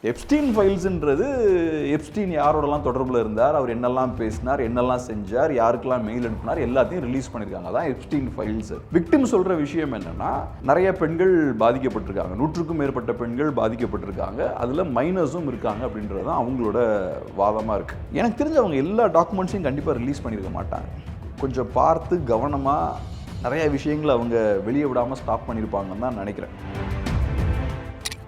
Epstein ஃபைல்ஸ்ன்றது Epstein யாரோடலாம் தொடர்பில் இருந்தார், அவர் என்னெல்லாம் பேசினார், என்னெல்லாம் செஞ்சார், யாருக்கெல்லாம் மெயில் அனுப்பினார், எல்லாத்தையும் ரிலீஸ் பண்ணியிருக்காங்க. அதான் எப்ஸ்டீன் ஃபைல்ஸ். விக்டிம் சொல்கிற விஷயம் என்னென்னா, நிறைய பெண்கள் பாதிக்கப்பட்டிருக்காங்க, 100க்கும் மேற்பட்ட பெண்கள் பாதிக்கப்பட்டிருக்காங்க, அதில் மைனர்ஸும் இருக்காங்க அப்படின்றது தான் அவங்களோட வாதமாக இருக்குது. எனக்கு தெரிஞ்ச அவங்க எல்லா டாக்குமெண்ட்ஸையும் கண்டிப்பாக ரிலீஸ் பண்ணியிருக்க மாட்டாங்க. கொஞ்சம் பார்த்து கவனமாக நிறைய விஷயங்களை அவங்க வெளியே விடாமல் ஸ்டாப் பண்ணியிருப்பாங்கன்னு தான் நினைக்கிறேன்.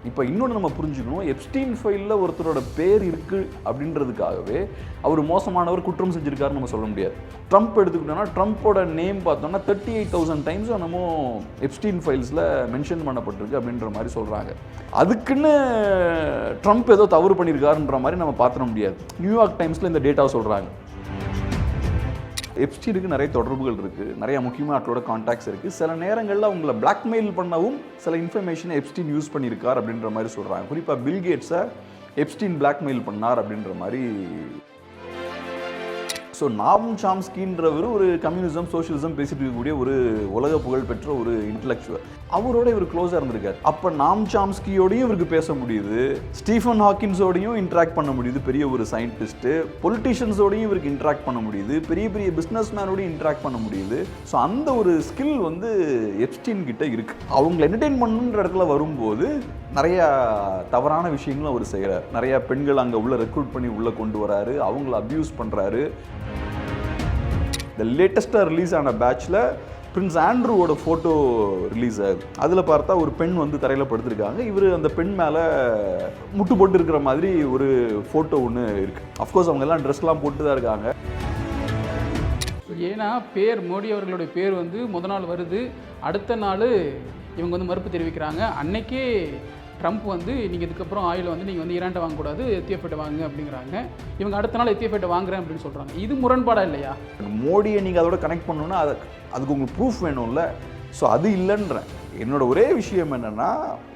இப்போ இன்னொன்று நம்ம புரிஞ்சுக்கணும், எப்ஸ்டீன் ஃபைலில் ஒருத்தரோட பேர் இருக்குது அப்படின்றதுக்காகவே அவர் மோசமானவர், குற்றம் செஞ்சுருக்காருன்னு நம்ம சொல்ல முடியாது. ட்ரம்ப் எடுத்துக்கிட்டோம்னா, ட்ரம்ப்போட நேம் பார்த்தோம்னா 38,000 டைம்ஸ் என்னமோ எப்ஸ்டீன் ஃபைல்ஸில் மென்ஷன் பண்ணப்பட்டிருக்கு அப்படின்ற மாதிரி சொல்கிறாங்க. அதுக்குன்னு ட்ரம்ப் ஏதோ தவறு பண்ணியிருக்காருன்ற மாதிரி நம்ம பார்த்துட முடியாது. நியூயார்க் டைம்ஸில் இந்த டேட்டாவை சொல்கிறாங்க. எப்ஸ்டீனுக்கு நிறைய தொடர்புகள் இருக்குது, நிறைய முக்கியமான ஆட்களோட கான்டாக்ட்ஸ் இருக்குது. சில நேரங்களில் அவங்கள பிளாக்மெயில் பண்ணவும் சில இன்ஃபர்மேஷனை எப்ஸ்டீன் யூஸ் பண்ணியிருக்கார் அப்படின்ற மாதிரி சொல்கிறாங்க. குறிப்பாக பில் கேட்ஸை எப்ஸ்டீன் பிளாக்மெயில் பண்ணார் அப்படின்ற மாதிரி. ஸோ நாம் சாம்ஸ்கின்றவர் ஒரு கம்யூனிசம், சோஷியலிசம் பேசிட்டு இருக்கக்கூடிய ஒரு உலக புகழ் பெற்ற ஒரு இன்டலெக்சுவல். அவரோட இவர் க்ளோஸாக இருந்திருக்காரு. அப்போ நாம் சாம்ஸ்கியோடையும் இவருக்கு பேச முடியுது, ஸ்டீஃபன் ஹாக்கின்ஸோடையும் இன்ட்ராக்ட் பண்ண முடியுது, பெரிய ஒரு சயின்டிஸ்ட்டு. பொலிட்டிஷியன்ஸோடையும் இவருக்கு இன்ட்ராக்ட் பண்ண முடியுது, பெரிய பெரிய பிஸ்னஸ் மேனோடையும் இன்ட்ராக்ட் பண்ண முடியுது. ஸோ அந்த ஒரு ஸ்கில் வந்து எப்ஸ்டீன் கிட்ட இருக்குது. அவங்களை என்டர்டெயின் பண்ணுன்ற இடத்துல வரும்போது நிறையா தவறான விஷயங்களும் அவர் செய்கிறார். நிறையா பெண்கள் அங்கே உள்ள ரெக்ரூட் பண்ணி உள்ளே கொண்டு வராரு, அவங்கள அப்யூஸ் பண்ணுறாரு. இந்த லேட்டஸ்ட்டாக ரிலீஸ் ஆன பேட்சில் பிரின்ஸ் ஆண்ட்ரூவோட ஃபோட்டோ ரிலீஸ் ஆகுது. அதில் பார்த்தா ஒரு பெண் வந்து தரையில் படுத்திருக்காங்க. இவர் அந்த பெண் மேலே முட்டு போட்டு இருக்கிற மாதிரி ஒரு ஃபோட்டோ ஒன்று இருக்குது. அஃப்கோர்ஸ் அவங்க எல்லாம் ட்ரெஸ்லாம் போட்டு தான் இருக்காங்க. ஏன்னா மோடி அவர்களுடைய பேர் வந்து முத நாள் வருது, அடுத்த நாள் இவங்க வந்து மறுப்பு தெரிவிக்கிறாங்க. அன்னைக்கே ட்ரம்ப் வந்து நீங்கள் இதுக்கப்புறம் ஆயில் வந்து நீங்கள் வந்து ஈரான்ட்ட வாங்கக்கூடாது, எத்தியோப்பியாட்ட வாங்க அப்படிங்கிறாங்க. இவங்க அடுத்த நாள் எத்தியோப்பியாட்ட வாங்குறேன் அப்படின்னு சொல்கிறாங்க. இது முரண்பாடா இல்லையா? மோடியை நீங்கள் அதோட கனெக்ட் பண்ணணுன்னா அதுக்கு உங்களுக்கு ப்ரூஃப் வேணும்ல. ஸோ அது இல்லைன்றேன். என்னோட ஒரே விஷயம் என்னென்னா,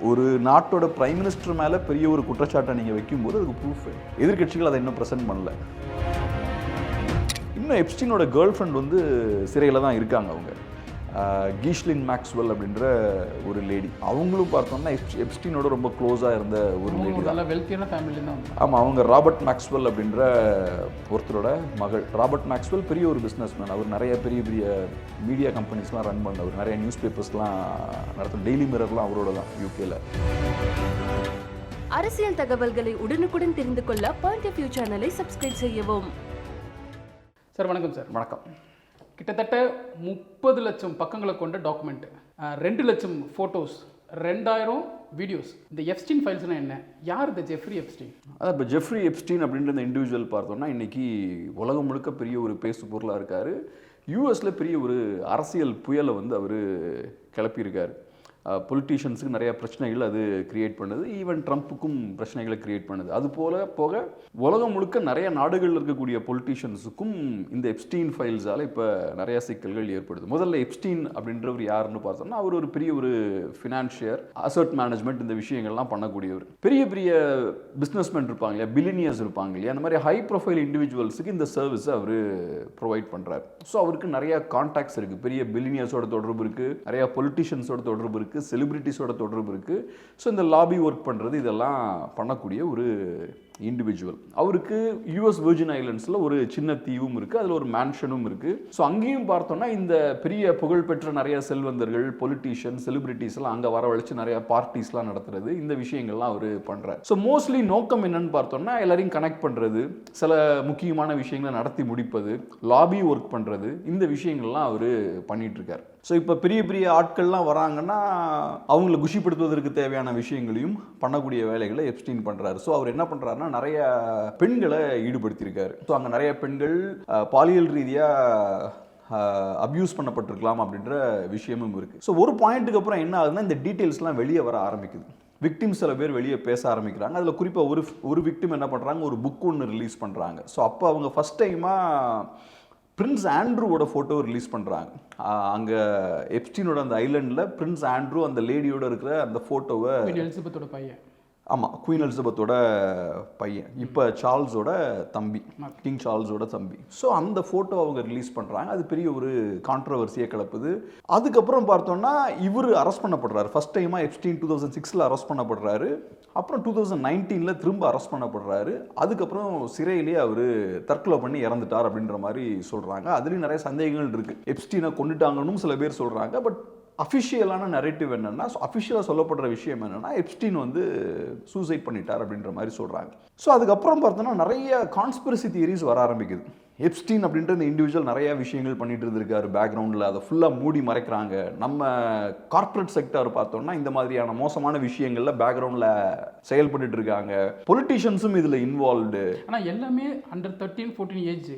ஒரு நாட்டோட பிரைம் மினிஸ்டர் மேலே பெரிய ஒரு குற்றச்சாட்டை நீங்கள் வைக்கும்போது அதுக்கு ப்ரூஃப் வேணும். எதிர்கட்சிகள் அதை இன்னும் ப்ரெசென்ட் பண்ணல. இன்னும் எப்ஸ்டீனோட கேர்ள் ஃப்ரெண்ட் வந்து சிறையில் தான் இருக்காங்க. அவங்க கீஷ்லின் மேக்ஸ்வெல் அப்படின்ற ஒரு லேடி. அவங்களும் பார்த்தோம்னா எப்ஸ்டீனோட ரொம்ப க்ளோஸாக இருந்த ஒரு லேடி தான். நல்ல வெல்த்தியான ஃபேமிலி தான். ஆமாம், அவங்க ராபர்ட் மேக்ஸ்வெல் அப்படின்ற ஒருத்தரோட மகள். ராபர்ட் மேக்ஸ்வெல் பெரிய ஒரு பிஸ்னஸ் மேன். அவர் நிறைய பெரிய பெரிய மீடியா கம்பெனிஸ்லாம் ரன் பண்ணவர், நிறைய நியூஸ் பேப்பர்ஸ்லாம் நடத்தும். டெய்லி மிரர்லாம் அவரோட தான் யூகேல. அரசியல் தகவல்களை உடனுக்குடன் தெரிந்து கொள்ள பாயிண்ட் ஆஃப் வியூ சேனலை சப்ஸ்கிரைப் செய்யவும். சார் வணக்கம். சார் வணக்கம். கிட்டத்தட்ட 30 லட்சம் பக்கங்களை கொண்ட டாக்குமெண்ட், 2 லட்சம் ஃபோட்டோஸ், 2000 வீடியோஸ். இந்த எப்ஸ்டீன் ஃபைல்ஸ்னால் என்ன? யார் இந்த ஜெஃப்ரி எப்ஸ்டீன்? அதான் இப்போ ஜெஃப்ரி எப்ஸ்டீன் அப்படின்ற இந்த இண்டிவிஜுவல் பார்த்தோம்னா இன்றைக்கி உலகம் முழுக்க பெரிய ஒரு பேசு பொருளாக இருக்கார். யூஎஸில் பெரிய ஒரு அரசியல் புயலை வந்து அவர் கிளப்பியிருக்கார். பொலிட்டீஷியன்ஸுக்கு நிறைய பிரச்சனைகள் அது கிரியேட் பண்ணுது. ஈவன் ட்ரம்ப்புக்கும் பிரச்சனைகளை கிரியேட் பண்ணுது. அது போக உலகம் முழுக்க நிறைய நாடுகளில் இருக்கக்கூடிய பொலிட்டீஷியன்ஸுக்கும் இந்த எப்ஸ்டீன் ஃபைல்ஸால் இப்போ நிறைய சிக்கல்கள் ஏற்படுது. முதல்ல எப்ஸ்டீன் அப்படின்றவர் யாருன்னு பார்த்தோம்னா, அவர் ஒரு பெரிய ஒரு ஃபினான்ஷியர், அசட் மேனேஜ்மெண்ட், இந்த விஷயங்கள்லாம் பண்ணக்கூடியவர். பெரிய பெரிய பிஸ்னஸ்மேன் இருப்பாங்க இல்லையா, பில்லியனியர்ஸ் இருப்பாங்க இல்லையா, அந்த மாதிரி ஹை ப்ரொஃபைல் இண்டிவிஜுவல்ஸுக்கு இந்த சர்வீஸை அவர் ப்ரொவைட் பண்ணுறாரு. ஸோ அவருக்கு நிறைய கான்டாக்ட்ஸ் இருக்குது. பெரிய பில்லியனியர்ஸோட தொடர்பு இருக்குது, நிறையா பொலிட்டீஷியன்ஸோட தொடர்பு இருக்குது, செலிபிரிட்டிஸோட தொடர்பு இருக்குது. ஸோ இந்த லாபி ஒர்க் பண்ணுறது இதெல்லாம் பண்ணக்கூடிய ஒரு இண்டிவிஜுவல். அவருக்கு யூஎஸ் வெர்ஜின் ஐலண்ட்ஸில் ஒரு சின்ன தீவும் இருக்குது, அதில் ஒரு மேன்ஷனும் இருக்குது. ஸோ அங்கேயும் பார்த்தோம்னா இந்த பெரிய புகழ்பெற்ற நிறைய செல்வந்தர்கள், பொலிட்டீஷியன், செலிபிரிட்டிஸ்லாம் அங்கே வரவழைச்சு நிறைய பார்ட்டிஸ்லாம் நடத்துறது, இந்த விஷயங்கள்லாம் அவர் பண்ணுறாரு. ஸோ மோஸ்ட்லி நோக்கம் என்னன்னு பார்த்தோம்னா, எல்லாரையும் கனெக்ட் பண்ணுறது, சில முக்கியமான விஷயங்களை நடத்தி முடிப்பது, லாபி ஒர்க் பண்ணுறது, இந்த விஷயங்கள்லாம் அவர் பண்ணிட்டு இருக்கார். ஸோ இப்போ பெரிய பெரிய ஆட்கள்லாம் வராங்கன்னா அவங்கள குஷிப்படுத்துவதற்கு தேவையான விஷயங்களையும் பண்ணக்கூடிய வேலைகளை எப்ஸ்டீன் பண்ணுறாரு. ஸோ அவர் என்ன பண்ணுறாருன்னா, நிறைய பெண்களை ஈடுபடுத்தியிருக்காரு. ஸோ அங்கே நிறைய பெண்கள் பாலியல் ரீதியாக அப்யூஸ் பண்ணப்பட்டிருக்கலாம் அப்படின்ற விஷயமும் இருக்குது. ஸோ ஒரு பாயிண்ட்டுக்கு அப்புறம் என்ன ஆகுதுன்னா, இந்த டீட்டெயில்ஸ்லாம் வெளியே வர ஆரம்பிக்குது. விக்டிம் சில பேர் வெளியே பேச ஆரம்பிக்கிறாங்க. அதில் குறிப்பாக ஒரு விக்டிம் என்ன பண்ணுறாங்க, ஒரு புக் ஒன்று ரிலீஸ் பண்ணுறாங்க. ஸோ அப்போ அவங்க ஃபஸ்ட் டைமாக பிரின்ஸ் ஆண்ட்ரூவோட ஃபோட்டோ ரிலீஸ் பண்ணுறாங்க. அங்கே எப்ஸ்டீனோட அந்த ஐலண்டில் பிரின்ஸ் ஆண்ட்ரூ அந்த லேடியோட இருக்கிற அந்த ஃபோட்டோவை, எலிசபெத்தோட பையன், ஆமாம், குயின் எலிசபெத்தோட பையன், இப்போ சார்ல்ஸோட தம்பி, கிங் சார்ல்ஸோட தம்பி. ஸோ அந்த ஃபோட்டோ அவங்க ரிலீஸ் பண்ணுறாங்க. அது பெரிய ஒரு கான்ட்ரவர்சியை கிளப்புது. அதுக்கப்புறம் பார்த்தோன்னா இவர் அரெஸ்ட் பண்ணப்படுறாரு. ஃபர்ஸ்ட் டைமாக எப்ஸ்டீன் 2006 அரெஸ்ட் பண்ணப்படுறாரு. அப்புறம் 2019 திரும்ப அரெஸ்ட் பண்ணப்படுறாரு. அதுக்கப்புறம் சிறையிலேயே அவர் தற்கொலை பண்ணி இறந்துட்டார் அப்படின்ற மாதிரி சொல்கிறாங்க. அதுலேயும் நிறைய சந்தேகங்கள் இருக்குது. எப்ஸ்டீனை கொண்டுட்டாங்கன்னு சில பேர் சொல்கிறாங்க. பட் அஃபிஷியலான நரேட்டிவ் என்னென்னா, அஃபிஷியலாக சொல்லப்படுற விஷயம் என்னென்னா, எப்ஸ்டீன் வந்து சூசைட் பண்ணிட்டார் அப்படின்ற மாதிரி சொல்கிறாங்க. ஸோ அதுக்கப்புறம் பார்த்தோன்னா நிறைய கான்ஸ்பிரசி தியரிஸ் வர ஆரம்பிக்குது. எப்ஸ்டீன் அப்படின்ற இந்த இண்டிவிஜுவல் நிறைய விஷயங்கள் பண்ணிட்டு இருந்திருக்காரு பேக்ரவுண்டில், அதை ஃபுல்லாக மூடி மறைக்கிறாங்க. நம்ம கார்ப்பரேட் செக்டர் பார்த்தோம்னா இந்த மாதிரியான மோசமான விஷயங்களில் பேக்ரவுண்டில் செயல்பட்டு இருக்காங்க. பொலிட்டிஷியன்ஸும் இதில் இன்வால்வ்டு. ஆனால் எல்லாமே அண்டர் 13-14 ஏஜ்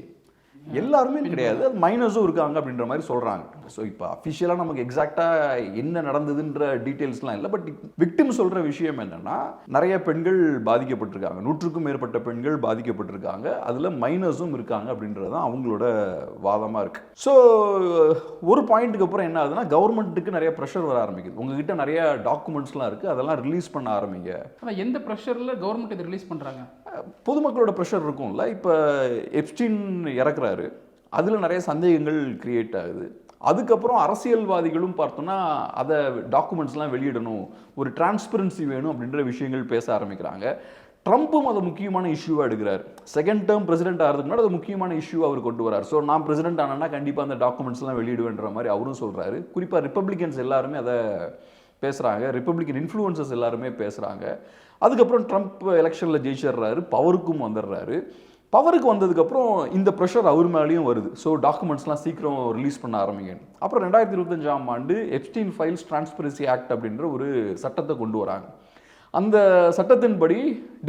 எல்லாருமே கிடையாது, அது மைனஸும் இருக்காங்க அப்படின்ற மாதிரி சொல்கிறாங்க. ஸோ இப்போ அஃபிஷியலாக நமக்கு எக்ஸாக்டாக என்ன நடந்ததுன்ற டீட்டெயில்ஸ்லாம் இல்லை. பட் விக்டிம் சொல்கிற விஷயம் என்னென்னா, நிறைய பெண்கள் பாதிக்கப்பட்டிருக்காங்க, 100க்கும் மேற்பட்ட பெண்கள் பாதிக்கப்பட்டிருக்காங்க, அதில் மைனஸும் இருக்காங்க அப்படின்றது தான் அவங்களோட வாதமாக இருக்குது. ஸோ ஒரு பாயிண்ட்டுக்கு அப்புறம் என்ன ஆகுதுன்னா, கவர்மெண்ட்டுக்கு நிறைய ப்ரெஷர் வர ஆரம்பிக்குது. உங்ககிட்ட நிறைய டாக்குமெண்ட்ஸ்லாம் இருக்குது, அதெல்லாம் ரிலீஸ் பண்ண ஆரம்பிங்க. ஆனால் எந்த ப்ரெஷரில் கவர்மெண்ட் இதை ரிலீஸ் பண்ணுறாங்க? பொதுமக்களோட ப்ரெஷர் இருக்கும்ல. இப்போ எப்ஸ்டீன் இறக்குறாரு, அதில் நிறைய சந்தேகங்கள் கிரியேட் ஆகுது. அதுக்கப்புறம் அரசியல்வாதிகளும் பார்த்தோன்னா அதை டாக்குமெண்ட்ஸ்லாம் வெளியிடணும், ஒரு டிரான்ஸ்பரன்சி வேணும் அப்படின்ற விஷயங்கள் பேச ஆரம்பிக்கிறாங்க. ட்ரம்ப்பும் அதை முக்கியமான இஷ்யூவாக எடுக்கிறார். செகண்ட் டேர்ம் பிரசிடென்ட் ஆகிறதுக்கு முன்னாடி அது முக்கியமான இஷ்யூ அவர் கொண்டு வரார். ஸோ நான் பிரசிடென்ட் ஆனேன்னா கண்டிப்பாக அந்த டாக்குமெண்ட்ஸ்லாம் வெளியிடுவேன்ற மாதிரி அவரும் சொல்கிறாரு. குறிப்பாக ரிப்பப்ளிகன்ஸ் எல்லாருமே அதை பேசுகிறாங்க, ரிப்பப்ளிகன் இன்ஃப்ளூயன்சஸ் எல்லாருமே பேசுகிறாங்க. அதுக்கப்புறம் ட்ரம்ப் எலெக்ஷனில் ஜெயிச்சிடுறாரு, பவருக்கும் வந்துடுறாரு. பவருக்கு வந்ததுக்கப்புறம் இந்த ப்ரெஷர் அவர் மேலேயும் வருது. ஸோ டாக்குமெண்ட்ஸ்லாம் சீக்கிரம் ரிலீஸ் பண்ண ஆரம்பிங்க. அப்புறம் 2025ஆம் ஆண்டு எப்ஸ்டீன் ஃபைல்ஸ் டிரான்ஸ்பரன்சி ஆக்ட் அப்படின்ற ஒரு சட்டத்தை கொண்டு வராங்க. அந்த சட்டத்தின்படி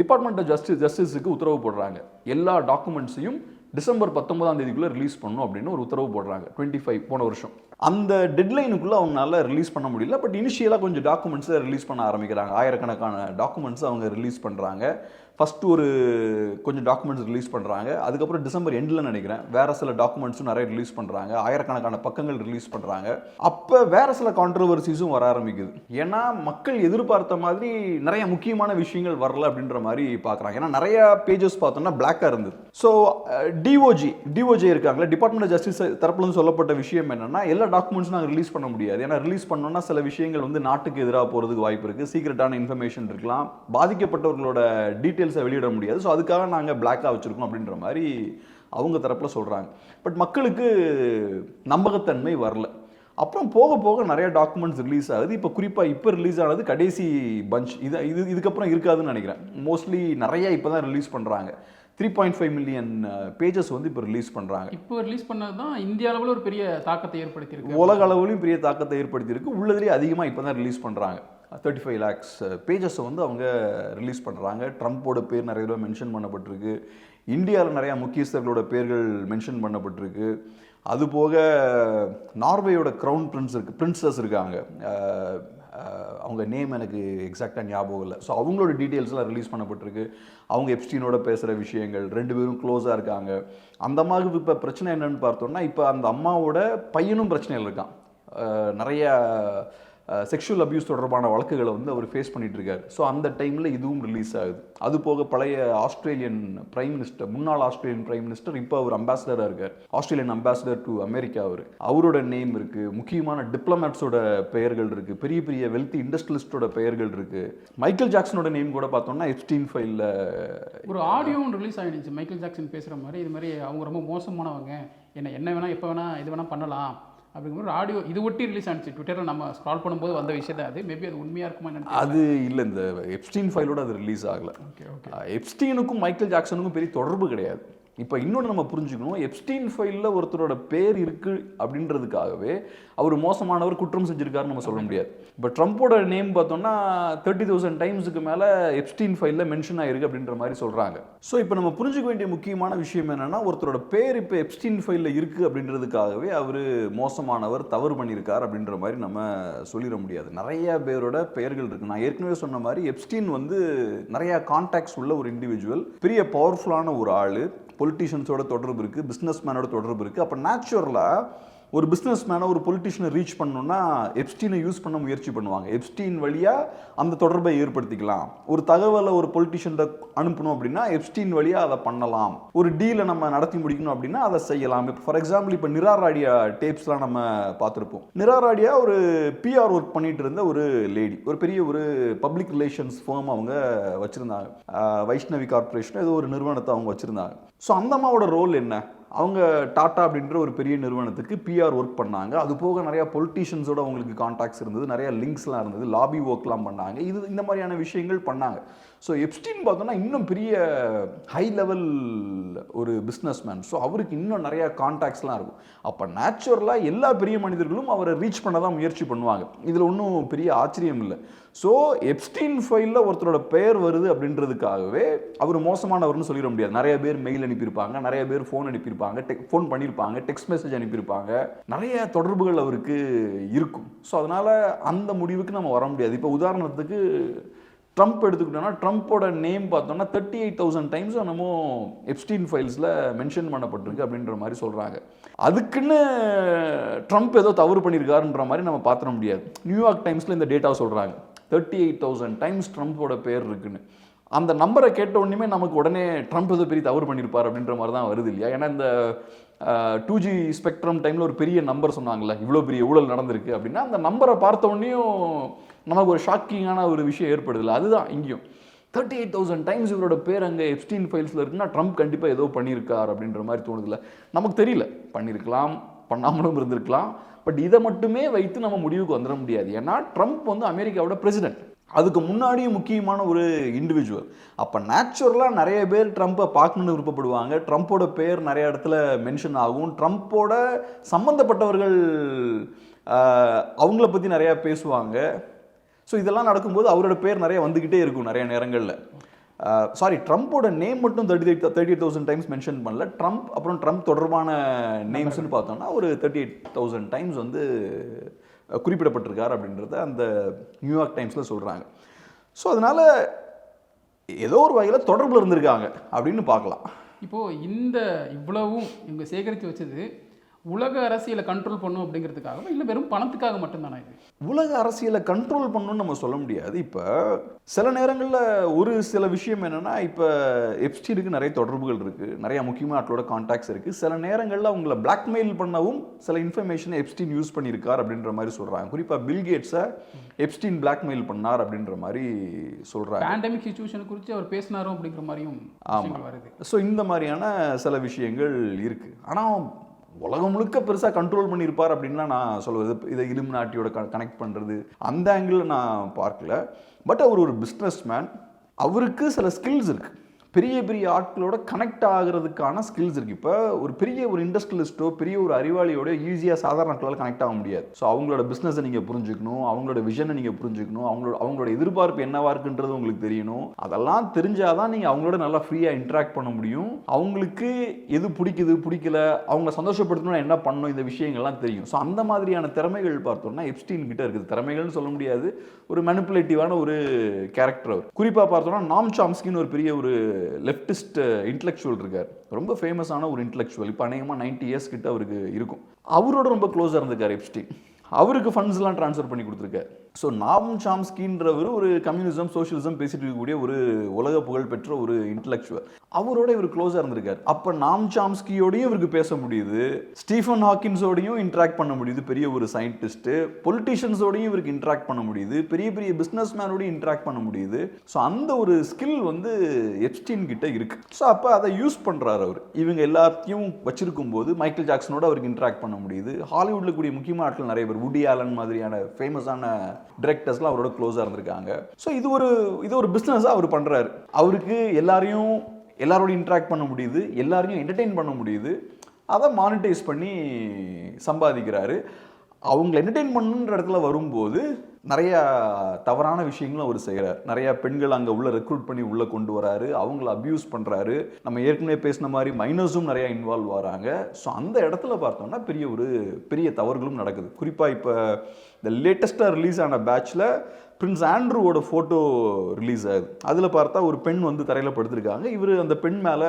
டிபார்ட்மெண்ட் ஆஃப் ஜஸ்டிஸுக்கு உத்தரவு போடுறாங்க, எல்லா டாக்குமெண்ட்ஸையும் டிசம்பர் 19ஆம் தேதிக்குள்ளே ரிலீஸ் பண்ணணும் அப்படின்னு ஒரு உத்தரவு போடுறாங்க. 25 போன வருஷம். அந்த டெட்லைனுக்குள்ளே அவங்களால ரிலீஸ் பண்ண முடியல. பட் இனிஷியலாக கொஞ்சம் டாக்குமெண்ட்ஸை ரிலீஸ் பண்ண ஆரம்பிக்கிறாங்க. ஆயிரக்கணக்கான டாக்குமெண்ட்ஸை அவங்க ரிலீஸ் பண்ணுறாங்க. ஃபஸ்ட்டு ஒரு கொஞ்சம் டாக்குமெண்ட்ஸ் ரிலீஸ் பண்ணுறாங்க. அதுக்கப்புறம் டிசம்பர் எண்டில் நினைக்கிறேன் வேறு சில டாக்குமெண்ட்ஸும் நிறைய ரிலீஸ் பண்ணுறாங்க. ஆயிரக்கணக்கான பக்கங்கள் ரிலீஸ் பண்ணுறாங்க. அப்போ வேறு சில கான்ட்ரவர்சிஸும் வர ஆரம்பிக்குது. ஏன்னா மக்கள் எதிர்பார்த்த மாதிரி நிறைய முக்கியமான விஷயங்கள் வரல அப்படின்ற மாதிரி பார்க்குறாங்க. ஏன்னா நிறைய பேஜஸ் பார்த்தோம்னா பிளாக்காக இருந்தது. ஸோ டிஓஜே இருக்காங்களே, டிபார்ட்மெண்ட் ஆஃப் ஜஸ்டிஸ் தரப்புலேருந்து சொல்லப்பட்ட விஷயம் என்னென்னா, எல்லா டாக்குமெண்ட்ஸும் நாங்கள் ரிலீஸ் பண்ண முடியாது. ஏன்னா ரிலீஸ் பண்ணோன்னா சில விஷயங்கள் வந்து நாட்டுக்கு எதிராக போகிறதுக்கு வாய்ப்பு இருக்குது, சீக்ரெட்டான இன்ஃபர்மேஷன் இருக்கலாம், பாதிக்கப்பட்டவர்களோட டீட்டெயில்ஸை வெளியிட முடியாது. ஸோ அதுக்காக நாங்கள் பிளாக்காக வச்சுருக்கோம் அப்படின்ற மாதிரி அவங்க தரப்பில் சொல்கிறாங்க. பட் மக்களுக்கு நம்பகத்தன்மை வரல. அப்புறம் போக போக நிறைய டாக்குமெண்ட்ஸ் ரிலீஸ் ஆகுது. இப்போ குறிப்பாக இப்போ ரிலீஸ் ஆனது கடைசி பஞ்ச். இதுக்கப்புறம் இருக்காதுன்னு நினைக்கிறேன். மோஸ்ட்லி நிறைய இப்போ தான் ரிலீஸ் பண்ணுறாங்க. 3.5 மில்லியன் பேஜஸ் வந்து இப்போ ரிலீஸ் பண்ணுறாங்க. இப்போ ரிலீஸ் பண்ணது தான் இந்திய அளவில் ஒரு பெரிய தாக்கத்தை ஏற்படுத்தியிருக்கு, உலக அளவுலையும் பெரிய தாக்கத்தை ஏற்படுத்தியிருக்கு. உள்ளதுலேயே அதிகமாக இப்போ தான் ரிலீஸ் பண்ணுறாங்க. 35 lakhs பேஜஸை வந்து அவங்க ரிலீஸ் பண்ணுறாங்க. ட்ரம்ப்போட பேர் நிறைய தடவை மென்ஷன் பண்ணப்பட்டிருக்கு. இந்தியாவில் நிறையா முக்கியஸ்தர்களோட பேர்கள் மென்ஷன் பண்ணப்பட்டிருக்கு. அதுபோக நார்வேயோட க்ரௌன் பிரின்சஸ் இருக்காங்க, அவங்க நேம் எனக்கு எக்ஸாக்டாக ஞாபகம் இல்லை. ஸோ அவங்களோட டீட்டெயில்ஸ்லாம் ரிலீஸ் பண்ணப்பட்டிருக்கு. அவங்க எப்ஸ்டீனோட பேசுகிற விஷயங்கள், 2 பேரும் க்ளோஸாக இருக்காங்க. அந்த அம்மாவுக்கு இப்போ பிரச்சனை என்னன்னு பார்த்தோம்னா, இப்போ அந்த அம்மாவோட பையனும் பிரச்சனையில் இருக்கான். நிறைய செக்ஷுவல் அபியூஸ் தொடர்பான வழக்குகளை வந்து அவர் ஃபேஸ் பண்ணிட்டு இருக்காரு. ஸோ அந்த டைமில் இதுவும் ரிலீஸ் ஆகுது. அது போக பழைய ஆஸ்திரேலியன் பிரைம் மினிஸ்டர், முன்னாள் ஆஸ்திரேலியன் பிரைம் மினிஸ்டர், இப்போ அவர் அம்பாசிடராக இருக்கார், ஆஸ்திரேலியன் அம்பாசிடர் டு அமெரிக்கா. அவரோட நேம் இருக்குது. முக்கியமான டிப்ளமேட்ஸோட பெயர்கள் இருக்குது. பெரிய பெரிய வெல்த்தி இண்டஸ்ட்ரியலிஸ்டோட பெயர்கள் இருக்குது. மைக்கேல் ஜாக்சனோட நேம் கூட பார்த்தோம்னா எப்ஸ்டீன் ஃபைலில் ஒரு ஆடியோவும் ரிலீஸ் ஆகிடுச்சு. மைக்கேல் ஜாக்சன் பேசுகிற மாதிரி, இது மாதிரி அவங்க ரொம்ப மோசமானவங்க, என்ன வேணால் எப்போ வேணால் இது வேணால் பண்ணலாம் அப்படிங்கிற ஆடியோ இது ஒட்டி ரிலீஸ் ஆனிச்சு. ட்விட்டரில் நம்ம ஸ்க்ரால் பண்ணும்போது வந்த விஷயம் தான் அது. மேபி அது உண்மையாக இருக்குமா என்னன்னு அது இல்லை. இந்த எப்ஸ்டீன் ஃபைலோட அது ரிலீஸ் ஆகலை. எப்ஸ்டீனுக்கும் மைக்கேல் ஜாக்சனுக்கும் பெரிய தொடர்பு கிடையாது. இப்போ இன்னொன்று நம்ம புரிஞ்சுக்கணும், எப்ஸ்டீன் ஃபைலில் ஒருத்தரோட பேர் இருக்குது அப்படின்றதுக்காகவே அவர் மோசமானவர், குற்றம் செஞ்சுருக்காருன்னு நம்ம சொல்ல முடியாது. இப்போ ட்ரம்ப்போட நேம் பார்த்தோம்னா 30,000 டைம்ஸுக்கு மேலே எப்ஸ்டீன் ஃபைலில் மென்ஷன் ஆகிருக்கு அப்படின்ற மாதிரி சொல்கிறாங்க. ஸோ இப்போ நம்ம புரிஞ்சுக்க வேண்டிய முக்கியமான விஷயம் என்னென்னா, ஒருத்தரோட பேர் இப்போ எப்ஸ்டீன் ஃபைலில் இருக்குது அப்படின்றதுக்காகவே அவர் மோசமானவர், தவறு பண்ணியிருக்கார் அப்படின்ற மாதிரி நம்ம சொல்லிட முடியாது. நிறைய பேரோட பெயர்கள் இருக்குது. நான் ஏற்கனவே சொன்ன மாதிரி எப்ஸ்டீன் வந்து நிறையா கான்டாக்ட்ஸ் உள்ள ஒரு இண்டிவிஜுவல், பெரிய பவர்ஃபுல்லான ஒரு ஆள், பொலிட்டீஷியன்ஸோட தொடர்பு இருக்குது, பிஸ்னஸ் மேனோட தொடர்பு இருக்குது. அப்போ நேச்சுரலாக ஒரு பிஸ்னஸ் மேனை ஒரு பொலிட்டிஷியனை ரீச் பண்ணணும்னா எப்ஸ்டீனை யூஸ் பண்ண முயற்சி பண்ணுவாங்க. எப்ஸ்டீன் வழியாக அந்த தொடர்பை ஏற்படுத்திக்கலாம். ஒரு தகவலை ஒரு பொலிட்டிஷியன் அனுப்பணும் அப்படின்னா எப்ஸ்டீன் வழியாக அதை பண்ணலாம். ஒரு டீலை நம்ம நடத்தி முடிக்கணும் அப்படின்னா அதை செய்யலாம். இப்போ ஃபார் எக்ஸாம்பிள் இப்போ நிராராடியா டேப்ஸ்லாம் நம்ம பார்த்துருப்போம். நிராராடியா ஒரு பிஆர் ஒர்க் பண்ணிட்டு இருந்த ஒரு லேடி, ஒரு பெரிய ஒரு பப்ளிக் ரிலேஷன்ஸ் ஃபேம் அவங்க வச்சுருந்தாங்க. வைஷ்ணவி கார்பரேஷன் ஏதோ ஒரு நிறுவனத்தை அவங்க வச்சுருந்தாங்க. ஸோ அந்த அம்மாவோட ரோல் என்ன? அவங்க டாட்டா அப்படின்ற ஒரு பெரிய நிறுவனத்துக்கு பிஆர் ஒர்க் பண்ணாங்க. அது போக நிறையா பொலிட்டீஷியன்ஸோட அவங்களுக்கு கான்டாக்ட்ஸ் இருந்தது, நிறையா லிங்க்ஸ்லாம் இருந்தது, லாபி ஒர்க்லாம் பண்ணாங்க. இந்த மாதிரியான விஷயங்கள் பண்ணாங்க. ஸோ எப்ஸ்டீன் பார்த்தோன்னா இன்னும் பெரிய ஹை லெவல் ஒரு பிஸ்னஸ் மேன். ஸோ அவருக்கு இன்னும் நிறையா கான்டாக்ட்ஸ்லாம் இருக்கும். அப்போ நேச்சுரலாக எல்லா பெரிய மனிதர்களும் அவரை ரீச் பண்ண தான் முயற்சி பண்ணுவாங்க. இதில் ஒன்றும் பெரிய ஆச்சரியம் இல்லை. ஸோ எப்ஸ்டீன் ஃபைலில் ஒருத்தரோட பெயர் வருது அப்படின்றதுக்காகவே அவர் மோசமானவர்னு சொல்லிட முடியாது. நிறைய பேர் மெயில் அனுப்பியிருப்பாங்க, நிறைய பேர் ஃபோன் அனுப்பியிருப்பாங்க, ஃபோன் பண்ணியிருப்பாங்க, டெக்ஸ்ட் மெசேஜ் அனுப்பியிருப்பாங்க, நிறைய தொடர்புகள் அவருக்கு இருக்கும். ஸோ அதனால் அந்த முடிவுக்கு நம்ம வர முடியாது. இப்போ உதாரணத்துக்கு ட்ரம்ப் எடுத்துக்கிட்டோம்னா ட்ரம்ப்போட நேம் பார்த்தோம்னா 38,000 டைம்ஸ் என்னமோ எப்ஸ்டீன் ஃபைல்ஸில் மென்ஷன் பண்ணப்பட்டிருக்கு அப்படின்ற மாதிரி சொல்கிறாங்க. அதுக்குன்னு ட்ரம்ப் ஏதோ தவறு பண்ணியிருக்காருன்ற மாதிரி நம்ம பார்த்துட முடியாது. நியூயார்க் டைம்ஸில் இந்த டேட்டாவை சொல்கிறாங்க, 38,000 டைம்ஸ் ட்ரம்ப்போட பேர் இருக்குன்னு. அந்த நம்பரை கேட்ட உடனே நமக்கு உடனே ட்ரம்ப் ஏதோ பெரிய தவறு பண்ணியிருப்பார் அப்படின்ற மாதிரி தான் வருது இல்லையா? ஏன்னா இந்த 2G ஸ்பெக்ட்ரம் டைமில் ஒரு பெரிய நம்பர் சொன்னாங்கல்ல, இவ்வளோ பெரிய ஊழல் நடந்திருக்கு அப்படின்னா அந்த நம்பரை பார்த்த உடனேயும் நமக்கு ஒரு ஷாக்கிங்கான ஒரு விஷயம் ஏற்படுதில்லை. அதுதான் இங்கேயும் 38,000 டைம்ஸ் இவரோட பேர் அங்கே எப்ஸ்டீன் ஃபைல்ஸில் இருக்குன்னா ட்ரம்ப் கண்டிப்பாக ஏதோ பண்ணியிருக்கார் அப்படின்ற மாதிரி தோணுதில்லை. நமக்கு தெரியல, பண்ணியிருக்கலாம், பண்ணாமலும் இருந்திருக்கலாம். பட் இதை மட்டுமே வைத்து நம்ம முடிவுக்கு வந்துட முடியாது. ஏன்னா ட்ரம்ப் வந்து அமெரிக்காவோட பிரசிடென்ட், அதுக்கு முன்னாடியும் முக்கியமான ஒரு இண்டிவிஜுவல். அப்போ நேச்சுரலாக நிறைய பேர் ட்ரம்ப்பை பார்க்கணுன்னு விருப்பப்படுவாங்க. ட்ரம்ப்போட பேர் நிறைய இடத்துல மென்ஷன் ஆகும். ட்ரம்ப்போட சம்மந்தப்பட்டவர்கள் அவங்கள பற்றி நிறையா பேசுவாங்க. ஸோ இதெல்லாம் நடக்கும்போது அவரோட பேர் நிறைய வந்துக்கிட்டே இருக்கும் நிறைய நேரங்களில். ட்ரம்ப்போட நேம் மட்டும் 38,000 டைம்ஸ் மென்ஷன் பண்ணல. ட்ரம்ப் அப்புறம் ட்ரம்ப் தொடர்பான நேம்ஸ்னு பார்த்தோம்னா ஒரு 38,000 டைம்ஸ் வந்து குறிப்பிடப்பட்டிருக்கார் அப்படின்றத அந்த நியூயார்க் டைம்ஸில் சொல்கிறாங்க. ஸோ அதனால் ஏதோ ஒரு வகையில் தொடர்பில் இருந்திருக்காங்க அப்படின்னு பார்க்கலாம். இப்போது இந்த இவ்வளவும் இவங்க சேகரித்து வச்சது உலக அரசியலை கண்ட்ரோல் பண்ணும் அப்படிங்கிறதுக்காக இல்லை வெறும் பணத்துக்காக மட்டும்தானா? இது உலக அரசியலை கண்ட்ரோல் பண்ணணும்னு நம்ம சொல்ல முடியாது. இப்போ சில நேரங்களில் ஒரு சில விஷயம் என்னென்னா, இப்போ எப்ஸ்டீனுக்கு நிறைய தொடர்புகள் இருக்குது, நிறையா முக்கியமான ஆட்களோட கான்டாக்ட்ஸ் இருக்குது. சில நேரங்களில் அவங்கள பிளாக்மெயில் பண்ணவும் சில இன்ஃபர்மேஷனை எப்ஸ்டீன் யூஸ் பண்ணியிருக்கார் அப்படின்ற மாதிரி சொல்கிறாங்க. குறிப்பாக பில்கேட்ஸை எப்ஸ்டீன் பிளாக்மெயில் பண்ணார் அப்படின்ற மாதிரி சொல்கிறாங்க. பேண்டமிக் சிச்சுவேஷன் குறித்து அவர் பேசினாரோ அப்படிங்கிற மாதிரியும் வருது. ஸோ இந்த மாதிரியான சில விஷயங்கள் இருக்குது. ஆனால் உலகம் முழுக்க பெருசாக கண்ட்ரோல் பண்ணியிருப்பார் அப்படின்லாம் நான் சொல்லுவது, இதை இலுமினாட்டியோட கனெக்ட் பண்ணுறது அந்த ஆங்கிளில் நான் பார்க்கல. பட் அவர் ஒரு பிஸ்னஸ் மேன், அவருக்கு சில ஸ்கில்ஸ் இருக்குது. பெரிய பெரிய ஆட்களோட கனெக்ட் ஆகிறதுக்கான ஸ்கில்ஸ் இருக்குது. இப்போ ஒரு பெரிய ஒரு இண்டஸ்ட்ரியலிஸ்ட்டோ பெரிய ஒரு அறிவாளியோட ஈஸியாக சாதாரண ஆட்களால் கனெக்ட் ஆக முடியாது. ஸோ அவங்களோட பிஸ்னஸை நீங்கள் புரிஞ்சுக்கணும், அவங்களோட விஷனை நீங்கள் புரிஞ்சுக்கணும், அவங்களோட எதிர்பார்ப்பு என்னவா இருக்குன்றது உங்களுக்கு தெரியணும். அதெல்லாம் தெரிஞ்சாதான் நீங்கள் அவங்களோட நல்லா ஃப்ரீயாக இன்ட்ராக்ட் பண்ண முடியும். அவங்களுக்கு எது பிடிக்குது பிடிக்கல, அவங்கள சந்தோஷப்படுத்தணும்னா என்ன பண்ணணும், இந்த விஷயங்கள்லாம் தெரியும். ஸோ அந்த மாதிரியான திறமைகள் பார்த்தோம்னா எப்ஸ்டீன் கிட்ட இருக்குது. திறமைகள்னு சொல்ல முடியாது, ஒரு மேனிப்புலேட்டிவான ஒரு கேரக்டர் அவர். குறிப்பாக பார்த்தோம்னா நாம் சாம்ஸ்கின்னு ஒரு பெரிய ஒரு லெஃப்டிஸ்ட் இன்டெலெக்சுவல் இருக்கார், ரொம்ப ஃபேமஸான ஒரு இன்டெலெக்சுவல். இப்போ அநேகமாக 90 இயர்ஸ் கிட்ட அவருக்கு இருக்கும். அவரோட ரொம்ப க்ளோஸாக இருந்திருக்கார் எப்ஸ்டீன். அவருக்கு ஃபண்ட்ஸ்லாம் ட்ரான்ஸ்ஃபர் பண்ணி கொடுத்துருக்காரு. ஸோ நாம் சாம்ஸ்கின்றவர் ஒரு கம்யூனிசம் சோஷியலிசம் பேசிட்டு இருக்கக்கூடிய ஒரு உலக புகழ் பெற்ற ஒரு இன்டெலெக்சுவல். அவரோட இவர் க்ளோஸாக இருந்திருக்காரு. அப்போ நாம் சாம்ஸ்கியோடையும் இவருக்கு பேச முடியுது, ஸ்டீஃபன் ஹாக்கின்ஸோடையும் இன்ட்ராக்ட் பண்ண முடியுது, பெரிய ஒரு சயின்டிஸ்ட்டு. பொலிட்டிஷியன்ஸோடையும் இவருக்கு இன்ட்ராக்ட் பண்ண முடியுது, பெரிய பெரிய பிஸ்னஸ் மேனோடையும் இன்ட்ராக்ட் பண்ண முடியுது. ஸோ அந்த ஒரு ஸ்கில் வந்து எப்ஸ்டீன் கிட்ட இருக்கு. ஸோ அப்போ அதை யூஸ் பண்ணுறாரு அவர். இவங்க எல்லாத்தையும் வச்சிருக்கும் போது மைக்கேல் ஜாக்சனோட அவருக்கு இன்ட்ராக்ட் பண்ண முடியுது. ஹாலிவுட்டில் கூடிய முக்கியமான ஆட்கள் நிறைய பேர், வுடி ஆலன் மாதிரியான ஃபேமஸான டிரெக்டர்ஸ்லாம் அவரோட க்ளோஸாக இருந்திருக்காங்க. ஸோ இது ஒரு பிஸ்னஸாக அவர் பண்ணுறாரு. அவருக்கு எல்லாரோட இன்ட்ராக்ட் பண்ண முடியுது, எல்லாரையும் என்டர்டெயின் பண்ண முடியுது, அதை மானிட்டைஸ் பண்ணி சம்பாதிக்கிறாரு. அவங்களை என்டர்டெயின் பண்ணுன்ற இடத்துல வரும்போது நிறையா தவறான விஷயங்களும் அவர் செய்கிறார். நிறையா பெண்கள் அங்கே உள்ள ரெக்ரூட் பண்ணி உள்ளே கொண்டு வராரு, அவங்கள அப்யூஸ் பண்ணுறாரு. நம்ம ஏற்கனவே பேசின மாதிரி மைனர்ஸும் நிறையா இன்வால்வ் ஆகிறாங்க. ஸோ அந்த இடத்துல பார்த்தோம்னா பெரிய தவறுகளும் நடக்குது. குறிப்பாக இப்போ இந்த லேட்டஸ்ட்டாக ரிலீஸ் ஆன பேட்சில் பிரின்ஸ் ஆண்ட்ரூவோட ஃபோட்டோ ரிலீஸ் ஆகுது. அதில் பார்த்தா ஒரு பெண் வந்து தரையில் படுத்திருக்காங்க. இவர் அந்த பெண் மேலே